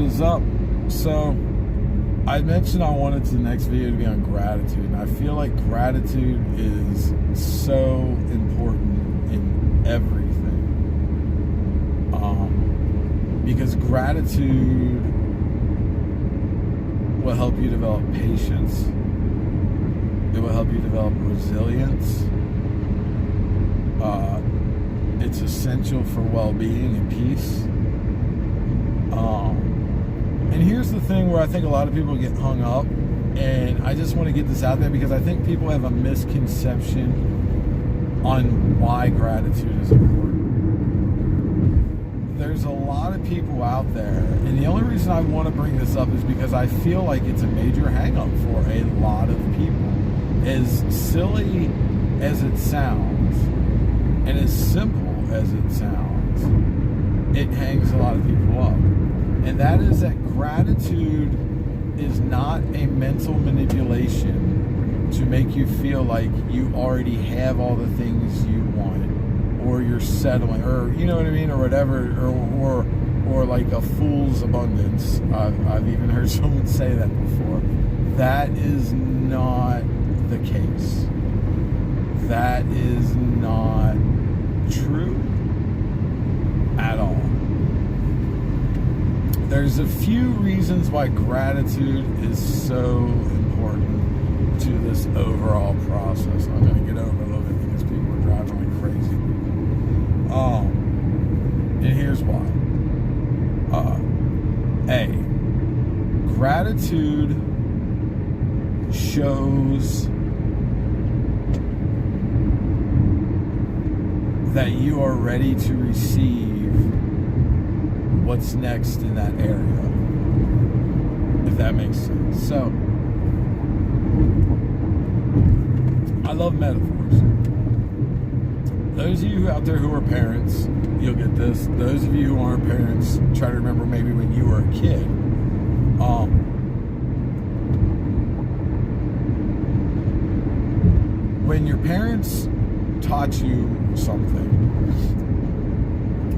is up? So I mentioned I wanted the next video to be on gratitude, and I feel like gratitude is so important in everything. Because gratitude will help you develop patience. It will help you develop resilience. It's essential for well-being and peace. And here's the thing where I think a lot of people get hung up, and I just want to get this out there because I think people have a misconception on why gratitude is important. There's a lot of people out there, and the only reason I want to bring this up is because I feel like it's a major hang-up for a lot of people. As silly as it sounds, and as simple as it sounds, it hangs a lot of people up. And that is that gratitude is not a mental manipulation to make you feel like you already have all the things you want, or you're settling, or you know what I mean, or whatever, or like a fool's abundance. I've even heard someone say that before. That is not the case. That is not true at all. There's a few reasons why gratitude is so important to this overall process. I'm going to get over a little bit because people are driving like crazy. And here's why. Gratitude shows that you are ready to receive what's next in that area, if that makes sense. So, I love metaphors. Those of you out there who are parents, you'll get this. Those of you who aren't parents, try to remember maybe when you were a kid. When your parents taught you something,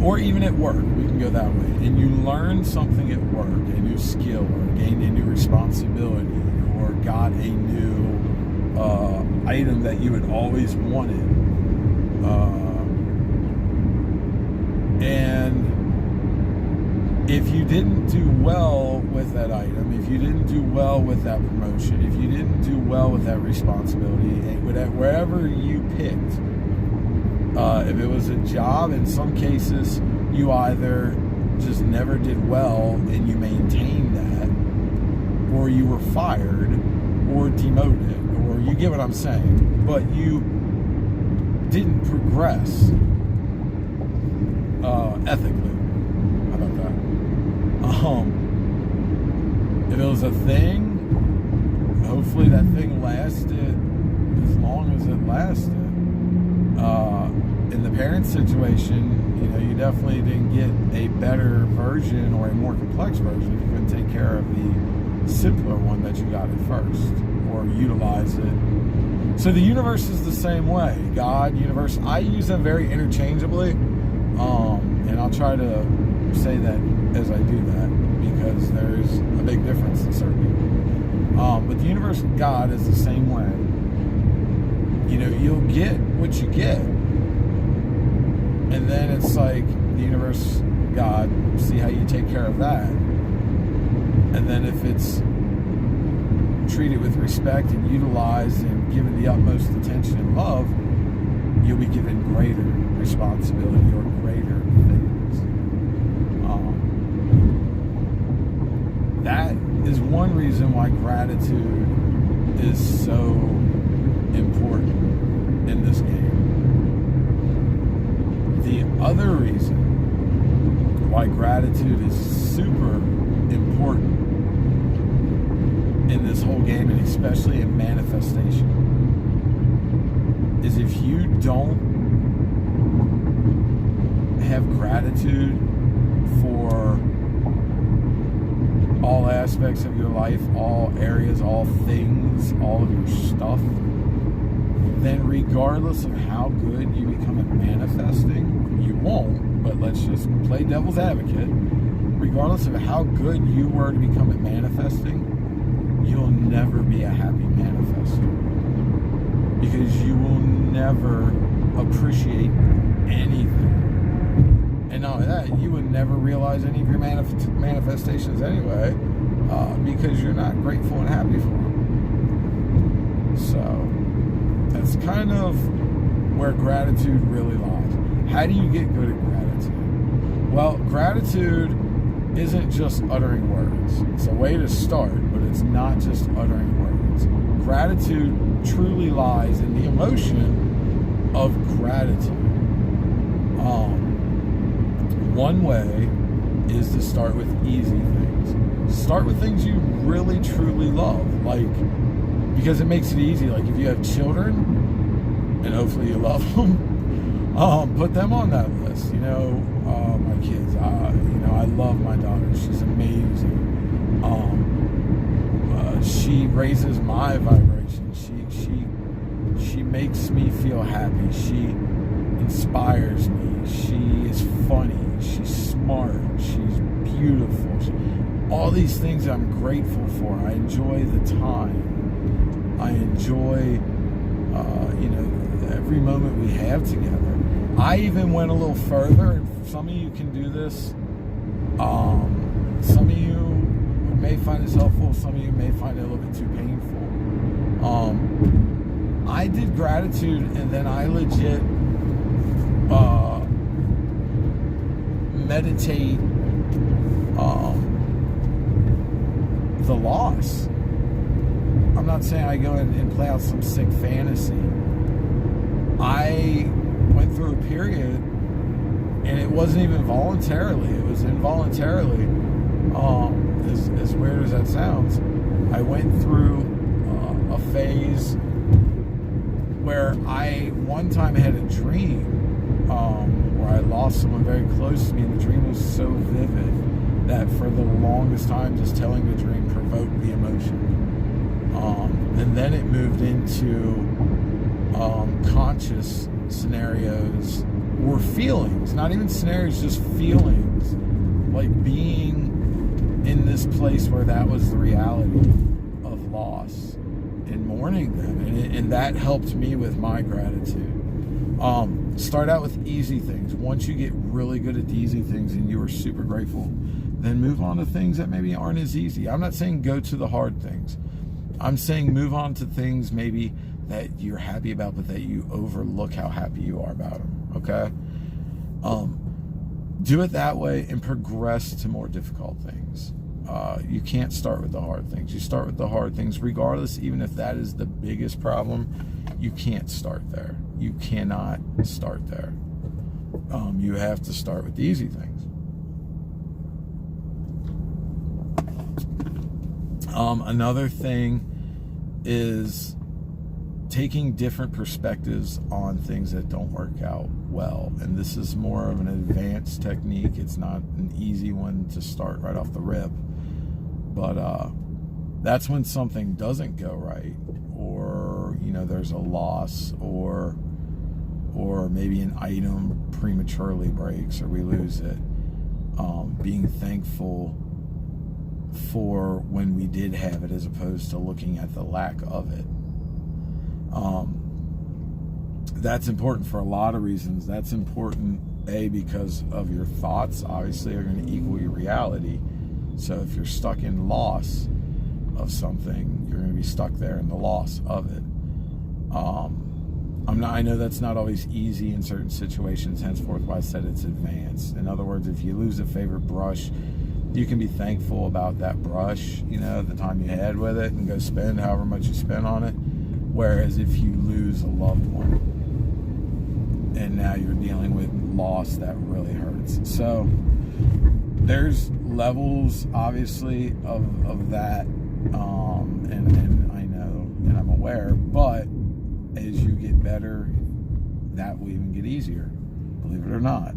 or even at work, we can go that way, and you learned something at work, a new skill, or gained a new responsibility, or got a new item that you had always wanted, and if you didn't do well with that item, if you didn't do well with that promotion, if you didn't do well with that responsibility, wherever you picked, if it was a job, in some cases, you either just never did well and you maintained that, or you were fired or demoted, or you get what I'm saying, but you didn't progress ethically. How about that? If it was a thing, hopefully that thing lasted as long as it lasted. In the parent situation, you definitely didn't get a better version or a more complex version if you couldn't take care of the simpler one that you got at first, or utilize it. So the universe is the same way. God, universe, I use them very interchangeably, and I'll try to say that as I do that, because there's a big difference in certain people. But the universe and God is the same way. You'll get what you get. And then it's like the universe, God, see how you take care of that. And then if it's treated with respect and utilized and given the utmost attention and love, you'll be given greater responsibility or greater things. That is one reason why gratitude is so important in this game. The other reason why gratitude is super important in this whole game, and especially in manifestation, is if you don't have gratitude for all aspects of your life, all areas, all things, all of your stuff, then regardless of how good you become at manifesting, you won't, but let's just play devil's advocate. regardless of how good you were to become at manifesting, you'll never be a happy manifester, because you will never appreciate anything. And not only that, you would never realize any of your manifestations anyway, because you're not grateful and happy for them. So that's kind of where gratitude really lies. How do you get good at gratitude? Well, gratitude isn't just uttering words. It's a way to start, but it's not just uttering words. Gratitude truly lies in the emotion of gratitude. One way is to start with easy things. Start with things you really truly love, because it makes it easy. Like if you have children, and hopefully you love them, put them on that list. My kids, I love my daughter. She's amazing. She raises my vibration. She makes me feel happy. She inspires me. She is funny. She's smart. She's beautiful. All these things I'm grateful for. I enjoy the time. I enjoy, every moment we have together. I even went a little further, and some of you can do this. Some of you may find this helpful. Some of you may find it a little bit too painful. I did gratitude, and then I legit meditate the loss. I'm not saying I go and play out some sick fantasy. I went through a period, and it wasn't even voluntarily, it was involuntarily. As weird as that sounds, I went through a phase where I one time had a dream where I lost someone very close to me, and the dream was so vivid that for the longest time just telling the dream provoked the emotion. And then it moved into conscious scenarios or feelings, not even scenarios, just feelings, like being in this place where that was the reality of loss and mourning them, and that helped me with my gratitude. Start out with easy things. Once you get really good at the easy things and you are super grateful, then move on to things that maybe aren't as easy. I'm not saying go to the hard things. I'm saying move on to things maybe that you're happy about, but that you overlook how happy you are about them, okay? Do it that way and progress to more difficult things. You can't start with the hard things. You start with the hard things regardless, even if that is the biggest problem. You can't start there. You cannot start there. You have to start with the easy things. Another thing is taking different perspectives on things that don't work out well. And this is more of an advanced technique. It's not an easy one to start right off the rip. But that's when something doesn't go right, or there's a loss, or maybe an item prematurely breaks or we lose it. Being thankful for when we did have it, as opposed to looking at the lack of it. That's important for a lot of reasons. That's important, because of your thoughts obviously are going to equal your reality. So if you're stuck in loss of something, you're going to be stuck there in the loss of it. I know that's not always easy in certain situations, henceforth why I said it's advanced. In other words, if you lose a favorite brush, you can be thankful about that brush, the time you had with it, and go spend however much you spent on it. Whereas if you lose a loved one, and now you're dealing with loss, that really hurts. So there's levels, obviously, of that, and I know, and I'm aware, but as you get better, that will even get easier, believe it or not.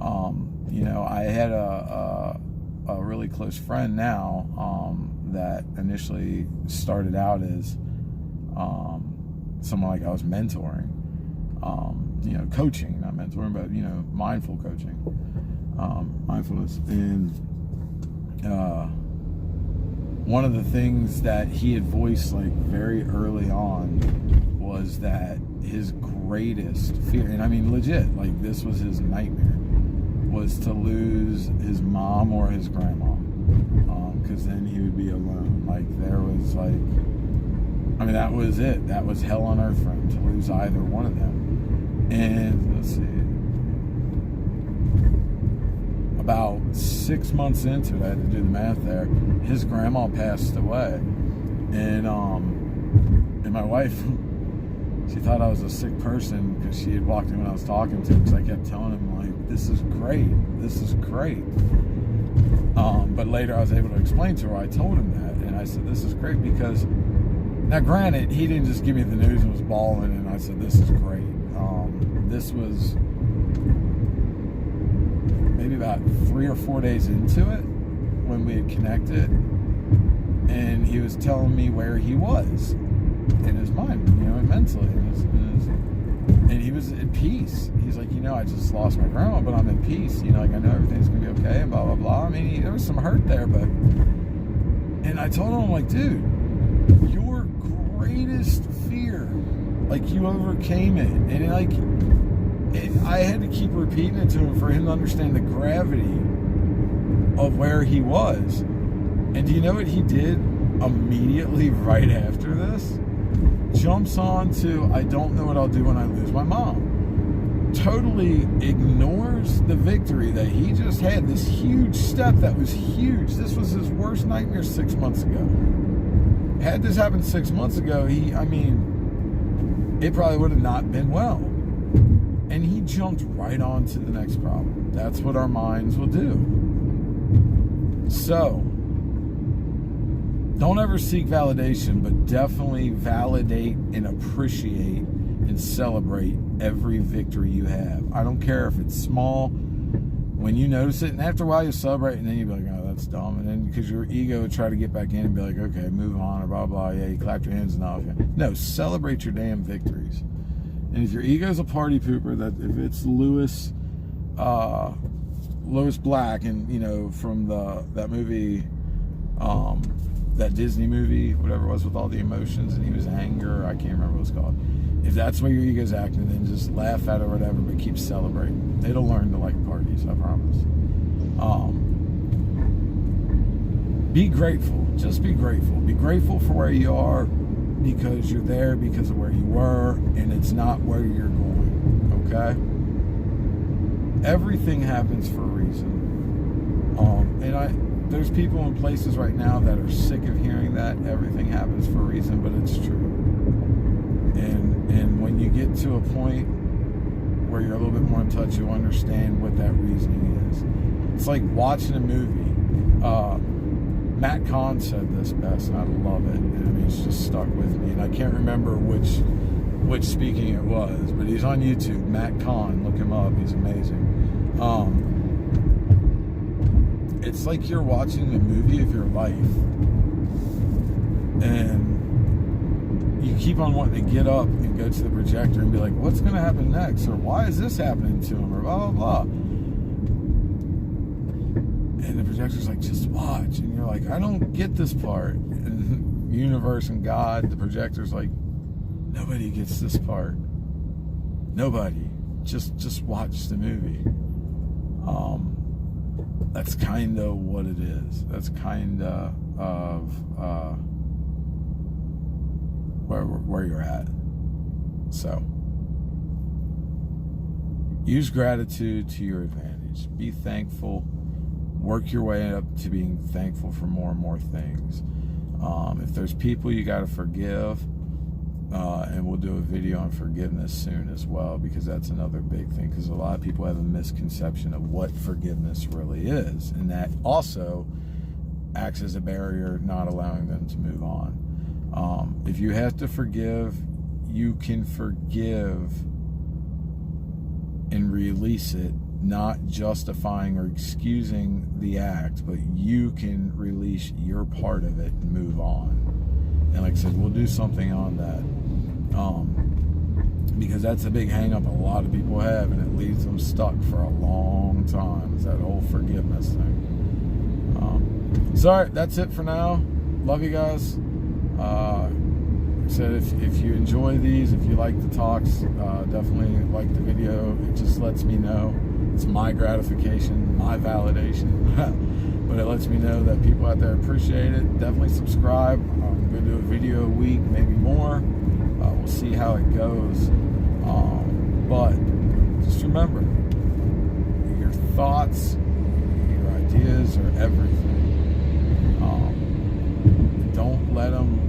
I had a really close friend now, that initially started out as someone like I was mentoring, coaching, not mentoring, but mindful coaching, mindfulness. And one of the things that he had voiced like very early on was that his greatest fear, and I mean legit, like this was his nightmare, was to lose his mom or his grandma, because then he would be alone. Like there was like, I mean, that was it. That was hell on earth for him, to lose either one of them. And let's see, about 6 months into it, I had to do the math there, his grandma passed away. And my wife, she thought I was a sick person because she had walked in when I was talking to him, because I kept telling him, like, this is great. This is great. But later I was able to explain to her, I told him that. And I said, this is great because, now granted, he didn't just give me the news and was bawling, and I said, this is great. This was maybe about 3 or 4 days into it when we had connected, and he was telling me where he was in his mind, you know, and mentally, and he was at peace. He's like, you know, I just lost my grandma, but I'm at peace. You know, like I know everything's gonna be okay, and blah blah blah. I mean, there was some hurt there, but, and I told him, like, dude, your greatest fear, like you overcame it, and like. I had to keep repeating it to him for him to understand the gravity of where he was. And do you know what he did immediately right after this? Jumps on to, I don't know what I'll do when I lose my mom. Totally ignores the victory that he just had, this huge step that was huge. This was his worst nightmare 6 months ago. Had this happened 6 months ago, it probably would have not been well. And he jumped right on to the next problem. That's what our minds will do. So, don't ever seek validation, but definitely validate and appreciate and celebrate every victory you have. I don't care if it's small. When you notice it, and after a while you celebrate, and then you'll be like, oh, that's dumb. And then because your ego would try to get back in and be like, okay, move on, or blah, blah, yeah, you clapped your hands enough. No, celebrate your damn victories. And if your ego's a party pooper, that if it's Lewis Black, and you know, from that movie, that Disney movie, whatever it was, with all the emotions, and he was anger, I can't remember what it's called. If that's where your ego's acting, then just laugh at it or whatever, but keep celebrating. It'll learn to like parties, I promise. Be grateful. Just be grateful. Be grateful for where you are, because you're there because of where you were, and it's not where you're going, okay? Everything happens for a reason. And there's people in places right now that are sick of hearing that everything happens for a reason, but it's true. And when you get to a point where you're a little bit more in touch, you'll understand what that reasoning is. It's like watching a movie. Matt Kahn said this best, and I love it. And I mean, it's just stuck with me. And I can't remember which speaking it was, but he's on YouTube. Matt Kahn, look him up. He's amazing. It's like you're watching the movie of your life, and you keep on wanting to get up and go to the projector and be like, what's going to happen next? Or why is this happening to him? Or blah, blah, blah. And the projector's like, just watch. And you're like, I don't get this part. And the universe and God, the projector's like, nobody gets this part. Nobody. Just watch the movie. That's kind of what it is. That's kind of where you're at. So, use gratitude to your advantage. Be thankful. Work your way up to being thankful for more and more things. If there's people you got to forgive, and we'll do a video on forgiveness soon as well, because that's another big thing, because a lot of people have a misconception of what forgiveness really is, and that also acts as a barrier not allowing them to move on. If you have to forgive, you can forgive and release it, not justifying or excusing the act, but you can release your part of it and move on. And like I said, we'll do something on that, because that's a big hang up a lot of people have, and it leaves them stuck for a long time. It's that whole forgiveness thing. So, all right, that's it for now. Love you guys. Like I said, if you enjoy these, if you like the talks, definitely like the video. It just lets me know. It's my gratification, my validation. But it lets me know that people out there appreciate it. Definitely subscribe. I'm going to do a video a week, maybe more. We'll see how it goes. But just remember, your thoughts, your ideas are everything. Don't let them